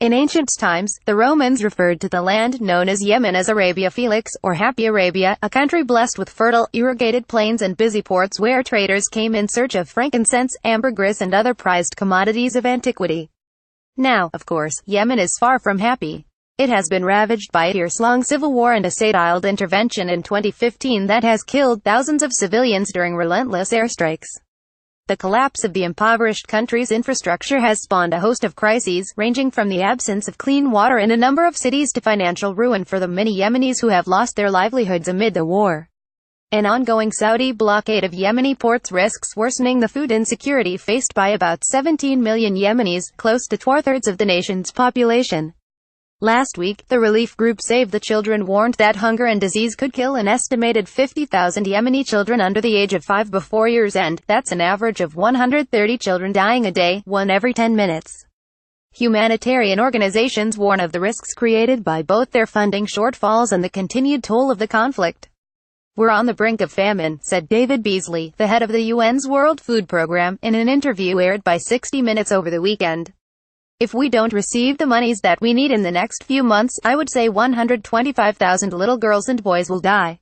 In ancient times, the Romans referred to the land known as Yemen as Arabia Felix, or Happy Arabia, a country blessed with fertile, irrigated plains and busy ports where traders came in search of frankincense, ambergris and other prized commodities of antiquity. Now, of course, Yemen is far from happy. It has been ravaged by a yearslong civil war and a Saudiled intervention in 2015 that has killed thousands of civilians during relentless airstrikes. The collapse of the impoverished country's infrastructure has spawned a host of crises, ranging from the absence of clean water in a number of cities to financial ruin for the many Yemenis who have lost their livelihoods amid the war. An ongoing Saudi blockade of Yemeni ports risks worsening the food insecurity faced by about 17 million Yemenis, close to two-thirds of the nation's population. Last week, the relief group Save the Children warned that hunger and disease could kill an estimated 50,000 Yemeni children under the age of 5 before year's end. That's an average of 130 children dying a day, one every 10 minutes. Humanitarian organizations warn of the risks created by both their funding shortfalls and the continued toll of the conflict. "We're on the brink of famine," said David Beasley, the head of the UN's World Food Program, in an interview aired by 60 Minutes over the weekend. "If we don't receive the monies that we need in the next few months, I would say 125,000 little girls and boys will die."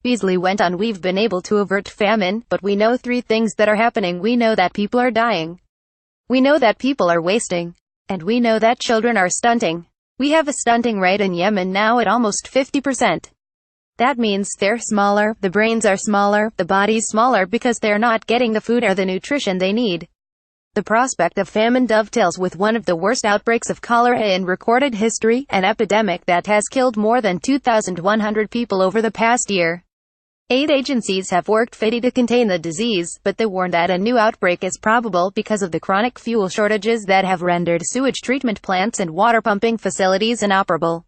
Beasley went on, "We've been able to avert famine, but we know 3 things that are happening. We know that people are dying. We know that people are wasting. And we know that children are stunting. We have a stunting rate in Yemen now at almost 50%. That means they're smaller, the brains are smaller, the body's smaller because they're not getting the food or the nutrition they need." The prospect of famine dovetails with one of the worst outbreaks of cholera in recorded history, an epidemic that has killed more than 2,100 people over the past year. Aid agencies have worked fiercely to contain the disease, but they warn that a new outbreak is probable because of the chronic fuel shortages that have rendered sewage treatment plants and water pumping facilities inoperable.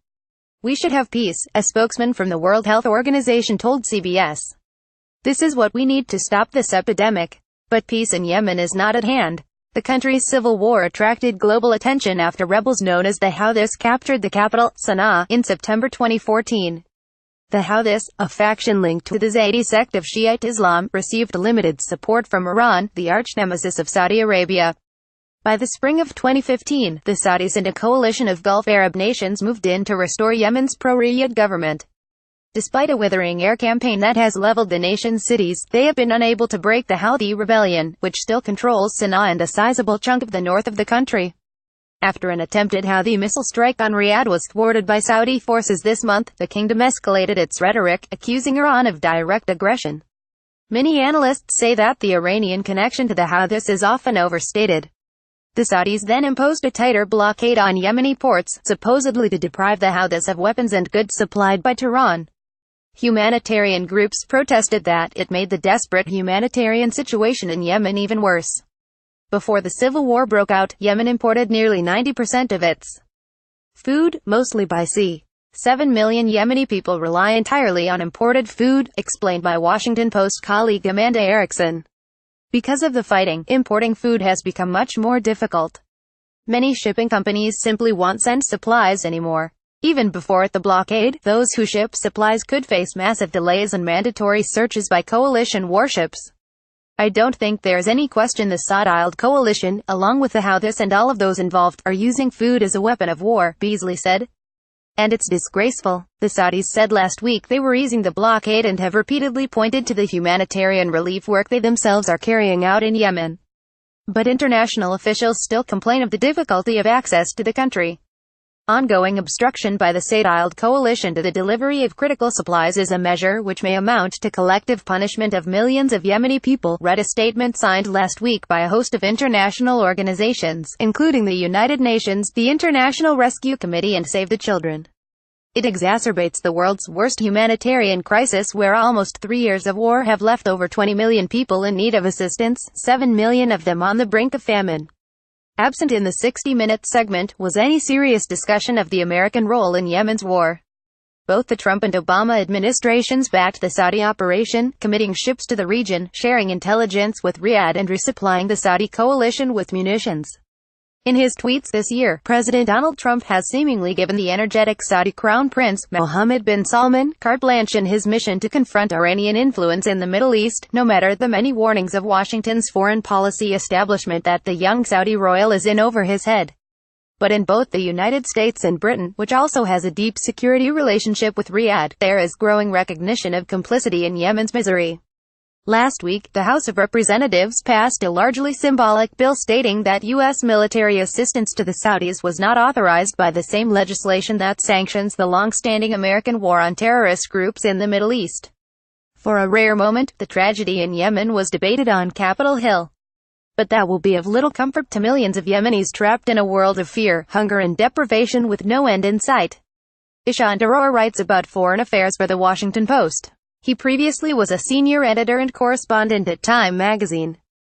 "We should have peace," a spokesman from the World Health Organization told CBS. "This is what we need to stop this epidemic." But peace in Yemen is not at hand. The country's civil war attracted global attention after rebels known as the Houthis captured the capital, Sana'a, in September 2014. The Houthis, a faction linked to the Zaydi sect of Shiite Islam, received limited support from Iran, the arch-nemesis of Saudi Arabia. By the spring of 2015, the Saudis and a coalition of Gulf Arab nations moved in to restore Yemen's pro-Riyadh government. Despite a withering air campaign that has leveled the nation's cities, they have been unable to break the Houthi rebellion, which still controls Sana'a and a sizable chunk of the north of the country. After an attempted Houthi missile strike on Riyadh was thwarted by Saudi forces this month, the kingdom escalated its rhetoric, accusing Iran of direct aggression. Many analysts say that the Iranian connection to the Houthis is often overstated. The Saudis then imposed a tighter blockade on Yemeni ports, supposedly to deprive the Houthis of weapons and goods supplied by Tehran. Humanitarian groups protested that it made the desperate humanitarian situation in Yemen even worse. Before the civil war broke out, Yemen imported nearly 90% of its food, mostly by sea. 7 million Yemeni people rely entirely on imported food, explained by Washington Post colleague Amanda Erickson. Because of the fighting, importing food has become much more difficult. Many shipping companies simply won't send supplies anymore. Even before the blockade, those who ship supplies could face massive delays and mandatory searches by coalition warships. "I don't think there's any question the Saudiled coalition, along with the Houthis and all of those involved, are using food as a weapon of war," Beasley said. "And it's disgraceful." The Saudis said last week they were easing the blockade and have repeatedly pointed to the humanitarian relief work they themselves are carrying out in Yemen. But international officials still complain of the difficulty of access to the country. Ongoing obstruction by the Saudiled coalition to the delivery of critical supplies is a measure which may amount to collective punishment of millions of Yemeni people, read a statement signed last week by a host of international organizations, including the United Nations, the International Rescue Committee and Save the Children. It exacerbates the world's worst humanitarian crisis where almost 3 years of war have left over 20 million people in need of assistance, 7 million of them on the brink of famine. Absent in the 60-minute segment was any serious discussion of the American role in Yemen's war. Both the Trump and Obama administrations backed the Saudi operation, committing ships to the region, sharing intelligence with Riyadh and resupplying the Saudi coalition with munitions. In his tweets this year, President Donald Trump has seemingly given the energetic Saudi Crown Prince, Mohammed bin Salman, carte blanche in his mission to confront Iranian influence in the Middle East, no matter the many warnings of Washington's foreign policy establishment that the young Saudi royal is in over his head. But in both the United States and Britain, which also has a deep security relationship with Riyadh, there is growing recognition of complicity in Yemen's misery. Last week, the House of Representatives passed a largely symbolic bill stating that U.S. military assistance to the Saudis was not authorized by the same legislation that sanctions the long-standing American war on terrorist groups in the Middle East. For a rare moment, the tragedy in Yemen was debated on Capitol Hill. But that will be of little comfort to millions of Yemenis trapped in a world of fear, hunger and deprivation with no end in sight. Ishan Daror writes about foreign affairs for The Washington Post. He previously was a senior editor and correspondent at Time magazine.